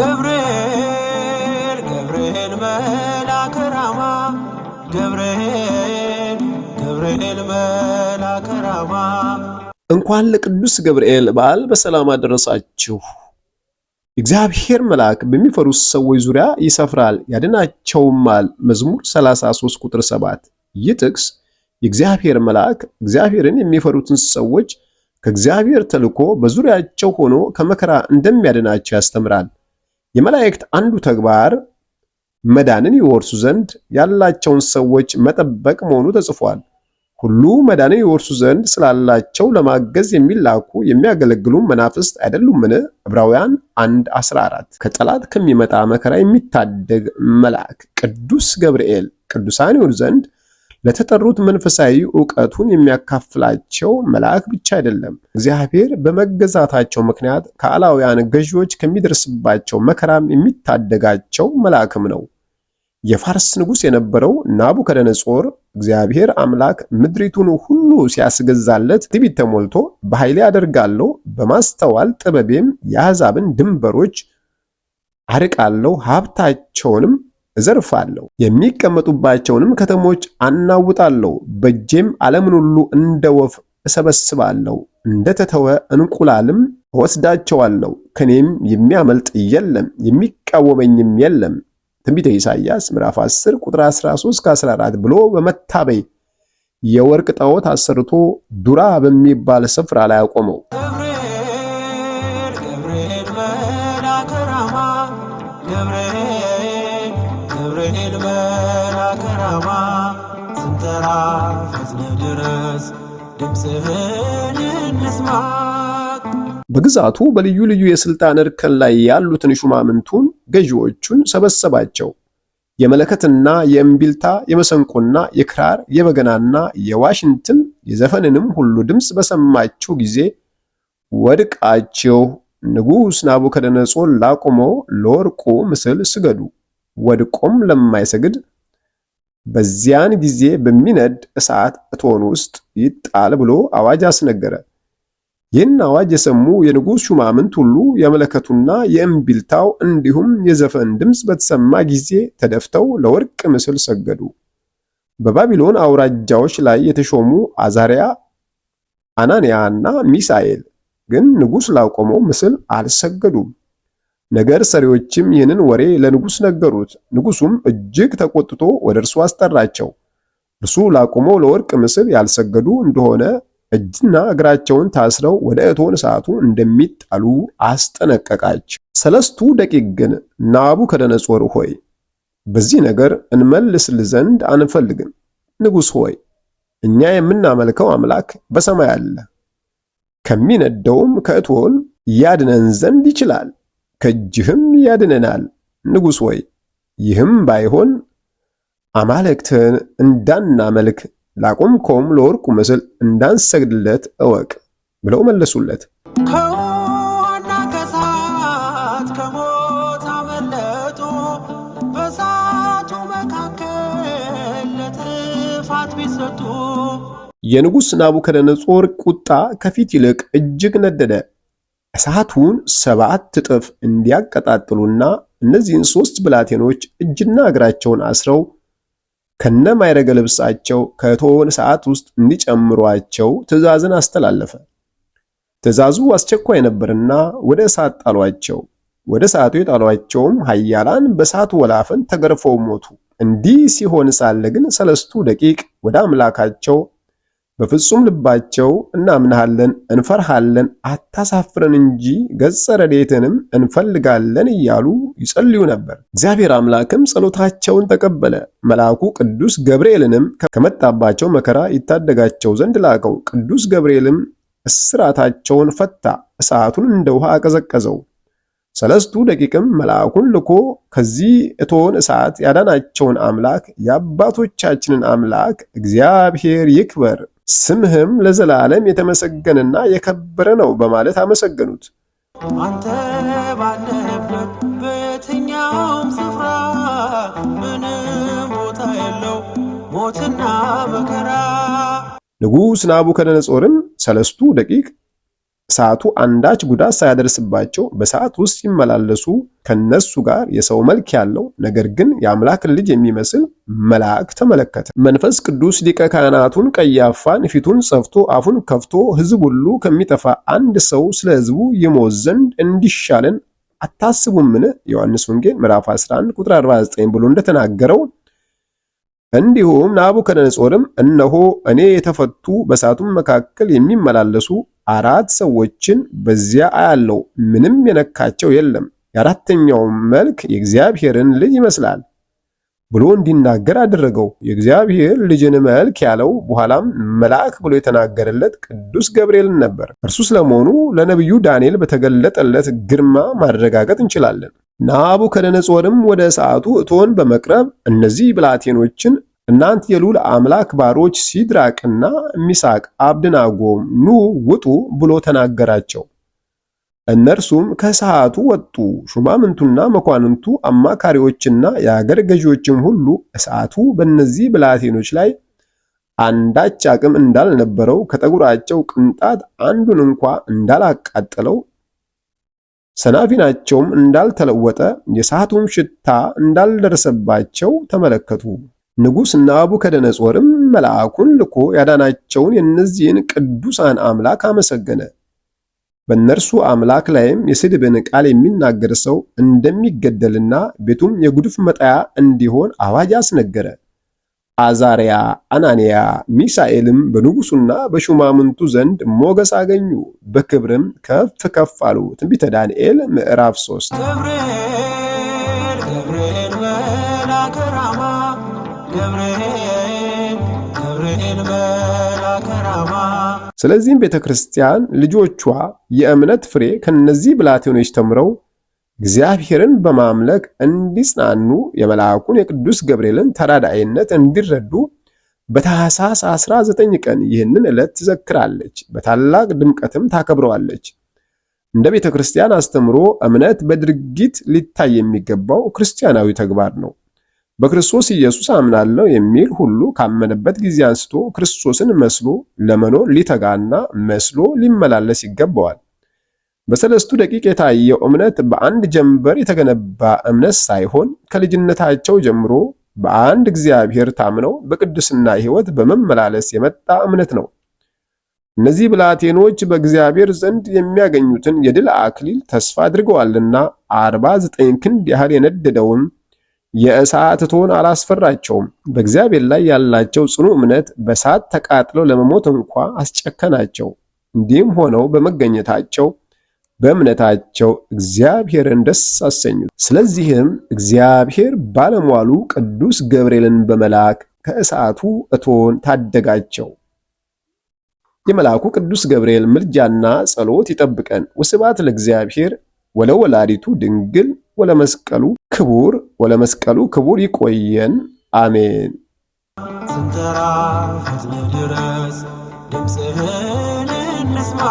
ገብርኤል ገብርኤል መልአከ ራማ ገብርኤል መልአከ ራማ። እንኳን ለቅዱስ ገብርኤል በዓል በሰላም አደረሳችሁ። እግዚአብሔር መልአክ በሚፈሩት ሰዎች ዙሪያ ይሰፍራል ያድናቸውማል። መዝሙር 33 ቁጥር 7። ይህ ጥቅስ የእግዚአብሔር መልአክ እግዚአብሔርን የሚፈሩትን ሰዎች ከእግዚአብሔር ተልኮ በዙሪያቸው ሆኖ ከመከራ እንደሚያድናቸው ያስተምራል። የመላእክት አንዱ ተግባር መዳንን ይወርሱ ዘንድ ያላቸውን ሰዎች መጠበቅ መሆኑ ተጽፏል። ሁሉ መዳንን ይወርሱ ዘንድ ስላላቸው ለማገዝ የሚላኩ የሚያገለግሉ መናፍስት አይደሉምን? ዕብራውያን 1:14። ከጠላት ከሚመጣ መከራ የሚታደግ መልአክ ቅዱስ ገብርኤል ቅዱሳን ይሆኑ ዘንድ ለተጠሩት መንፈሳዊ ዕውቀቱን የሚያካፍላቸው መልአክ ብቻ አይደለም። እግዚአብሔር በመገዛታቸው ምክንያት ከአላውያን ገዢዎች ከሚደርስባቸው መከራም የሚታደጋቸው መልአክም ነው። የፋርስ ንጉሥ የነበረው ናቡከደነጾር እግዚአብሔር አምላክ ምድሪቱን ሁሉ ሲያስገዛለት ትዕቢት ተሞልቶ በኃይሌ አደርጋለሁ፣ በማስተዋል ጥበቤም የአሕዛብን ድንበሮች አርቃለሁ፣ ሀብታቸውንም እዘርፋለሁ፣ የሚቀመጡባቸውንም ከተሞች አናውጣለሁ፣ በእጄም ዓለምን ሁሉ እንደ ወፍ እሰበስባለሁ፣ እንደተተወ እንቁላልም እወስዳቸዋለሁ፣ ከኔም የሚያመልጥ የለም፣ የሚቃወመኝም የለም። ትንቢተ ኢሳይያስ ምዕራፍ 10 ቁጥር 13-14 ብሎ በመታበይ የወርቅ ጣዖት አሰርቶ ዱራ በሚባል ስፍራ ላይ አቆመው። ገብርኤል ገብርኤል መልአከ ራማ ገብርኤል መልአከ ራማ ስንጠራ ፈጥነህ ድረስ ድምፅህን እንስማ። በግዛቱ በልዩ ልዩ የስልጣን እርከን ላይ ያሉትን ሹማምንቱን ገዢዎቹን ሰበሰባቸው። የመለከትና የእምቢልታ የመሰንቆና የክራር የበገናና የዋሽንትን የዘፈንንም ሁሉ ድምፅ በሰማችሁ ጊዜ ወድቃችሁ ንጉሥ ናቡከደነጾር ላቆመው ለወርቁ ምስል ስገዱ፣ ወድቆም ለማይሰግድ በዚያን ጊዜ በሚነድ እሳት እቶን ውስጥ ይጣል ብሎ አዋጅ አስነገረ። ይህን አዋጅ የሰሙ የንጉሥ ሹማምንት ሁሉ የመለከቱና የእምቢልታው እንዲሁም የዘፈን ድምፅ በተሰማ ጊዜ ተደፍተው ለወርቅ ምስል ሰገዱ። በባቢሎን አውራጃዎች ላይ የተሾሙ አዛርያ፣ አናንያና ሚሳኤል ግን ንጉሥ ላቆመው ምስል አልሰገዱም። ነገር ሰሪዎችም ይህንን ወሬ ለንጉሥ ነገሩት። ንጉሡም እጅግ ተቆጥቶ ወደ እርሱ አስጠራቸው። እርሱ ላቆመው ለወርቅ ምስል ያልሰገዱ እንደሆነ እጅና እግራቸውን ታስረው ወደ እቶን እሳቱ እንደሚጣሉ አስጠነቀቃቸው። 3 ደቂቅ ግን ናቡከደነጾር ሆይ በዚህ ነገር እንመልስልህ ዘንድ አንፈልግም። ንጉሥ ሆይ እኛ የምናመልከው አምላክ በሰማይ አለ፣ ከሚነደውም ከእቶን ያድነን ዘንድ ይችላል፣ ከእጅህም ያድነናል። ንጉሥ ሆይ ይህም ባይሆን አማልክትን እንዳናመልክ ላቆምከውም ለወርቁ ምስል እንዳንሰግድለት እወቅ ብለው መለሱለት። ከውኃና ከእሳት ከሞት አመለጡ፣ በእሳቱ መካከል ለጥፋት ቢሰጡ። የንጉሥ ናቡከደነጾር ቁጣ ከፊት ይልቅ እጅግ ነደደ። እሳቱን 7 እጥፍ እንዲያቀጣጥሉና እነዚህን 3 ብላቴኖች እጅና እግራቸውን አስረው ከነማይረገ ልብሳቸው ከእቶን እሳት ውስጥ እንዲጨምሯቸው ትእዛዝን አስተላለፈ። ትእዛዙ አስቸኳይ ነበርና ወደ እሳት ጣሏቸው። ወደ እሳቱ የጣሏቸውም ኃያላን በእሳቱ ወላፈን ተገርፈው ሞቱ። እንዲህ ሲሆን ሳለ ግን 3 ደቂቅ ወደ አምላካቸው በፍጹም ልባቸው እናምንሃለን፣ እንፈርሃለን፣ አታሳፍረን እንጂ ገጸ ረድኤትንም እንፈልጋለን እያሉ ይጸልዩ ነበር። እግዚአብሔር አምላክም ጸሎታቸውን ተቀበለ። መልአኩ ቅዱስ ገብርኤልንም ከመጣባቸው መከራ ይታደጋቸው ዘንድ ላከው። ቅዱስ ገብርኤልም እስራታቸውን ፈታ፣ እሳቱን እንደ ውሃ አቀዘቀዘው። 3 ደቂቅም መልአኩን ልኮ ከዚህ እቶን እሳት ያዳናቸውን አምላክ የአባቶቻችንን አምላክ እግዚአብሔር ይክበር፣ ስምህም ለዘላለም የተመሰገነና የከበረ ነው በማለት አመሰገኑት። አንተ ባለህበት በየትኛውም ስፍራ ምንም ቦታ የለው ሞትና መከራ። ንጉሥ ናቡከደነጾርም 3 ደቂቅ እሳቱ አንዳች ጉዳት ሳያደርስባቸው በእሳት ውስጥ ሲመላለሱ ከነሱ ጋር የሰው መልክ ያለው ነገር ግን የአምላክን ልጅ የሚመስል መልአክ ተመለከተ። መንፈስ ቅዱስ ሊቀ ካህናቱን ቀያፋን ፊቱን ጸፍቶ አፉን ከፍቶ ሕዝብ ሁሉ ከሚጠፋ አንድ ሰው ስለ ሕዝቡ ይሞት ዘንድ እንዲሻለን አታስቡምን? ዮሐንስ ወንጌል ምዕራፍ 11 ቁጥር 49 ብሎ እንደተናገረው እንዲሁም ናቡከደነጾርም እነሆ እኔ የተፈቱ በእሳቱም መካከል የሚመላለሱ 4 ሰዎችን በዚያ አያለው፣ ምንም የነካቸው የለም፣ የአራተኛውም መልክ የእግዚአብሔርን ልጅ ይመስላል ብሎ እንዲናገር አደረገው። የእግዚአብሔር ልጅን መልክ ያለው በኋላም መልአክ ብሎ የተናገረለት ቅዱስ ገብርኤልን ነበር። እርሱ ስለመሆኑ ለነቢዩ ዳንኤል በተገለጠለት ግርማ ማረጋገጥ እንችላለን። ናቡከደነጾርም ወደ እሳቱ እቶን በመቅረብ እነዚህ ብላቴኖችን እናንተ የልዑል አምላክ ባሮች ሲድራቅና ሚሳቅ አብደናጎም ኑ ውጡ ብሎ ተናገራቸው። እነርሱም ከእሳቱ ወጡ። ሹማምንቱና መኳንንቱ አማካሪዎችና የአገር ገዢዎችም ሁሉ እሳቱ በእነዚህ ብላቴኖች ላይ አንዳች አቅም እንዳልነበረው ከጠጉራቸው ቅንጣት አንዱን እንኳ እንዳላቃጠለው ሰናፊናቸውም እንዳልተለወጠ የእሳቱም ሽታ እንዳልደረሰባቸው ተመለከቱ። ንጉሥ ናቡከደነጾርም መልአኩን ልኮ ያዳናቸውን የእነዚህን ቅዱሳን አምላክ አመሰገነ። በእነርሱ አምላክ ላይም የስድብን ቃል የሚናገር ሰው እንደሚገደልና ቤቱም የጉድፍ መጣያ እንዲሆን አዋጅ አስነገረ። አዛርያ፣ አናንያ፣ ሚሳኤልም በንጉሡና በሹማምንቱ ዘንድ ሞገስ አገኙ፣ በክብርም ከፍ ከፍ አሉ። ትንቢተ ዳንኤል ምዕራፍ 3። ገብርኤል መልአከ ራማ፣ ገብርኤል መልአከ ራማ። ስለዚህም ቤተክርስቲያን ልጆቿ የእምነት ፍሬ ከነዚህ ብላቴኖች ተምረው እግዚአብሔርን በማምለክ እንዲጽናኑ የመልአኩን የቅዱስ ገብርኤልን ተራዳኢነት እንዲረዱ በታኅሳስ 19 ቀን ይህንን ዕለት ትዘክራለች፣ በታላቅ ድምቀትም ታከብረዋለች። እንደ ቤተ ክርስቲያን አስተምሮ እምነት በድርጊት ሊታይ የሚገባው ክርስቲያናዊ ተግባር ነው። በክርስቶስ ኢየሱስ አምናለሁ የሚል ሁሉ ካመነበት ጊዜ አንስቶ ክርስቶስን መስሎ ለመኖር ሊተጋና መስሎ ሊመላለስ ይገባዋል። በሰለስቱ ደቂቅ የታየው እምነት በአንድ ጀንበር የተገነባ እምነት ሳይሆን ከልጅነታቸው ጀምሮ በአንድ እግዚአብሔር ታምነው በቅድስና ሕይወት በመመላለስ የመጣ እምነት ነው። እነዚህ ብላቴኖች በእግዚአብሔር ዘንድ የሚያገኙትን የድል አክሊል ተስፋ አድርገዋልና 49 ክንድ ያህል የነደደውን የእሳት እቶን አላስፈራቸውም። በእግዚአብሔር ላይ ያላቸው ጽኑ እምነት በእሳት ተቃጥለው ለመሞት እንኳ አስጨከናቸው። እንዲህም ሆነው በመገኘታቸው በእምነታቸው እግዚአብሔርን ደስ አሰኙት። ስለዚህም እግዚአብሔር ባለሟሉ ቅዱስ ገብርኤልን በመላክ ከእሳቱ እቶን ታደጋቸው። የመልአኩ ቅዱስ ገብርኤል ምልጃና ጸሎት ይጠብቀን። ወስብሐት ለእግዚአብሔር ወለወላዲቱ ድንግል ወለመስቀሉ ክቡር ይቆየን። አሜን። ስንጠራ ፈጥነህ ድረስ፣ ድምፅህን እንስማ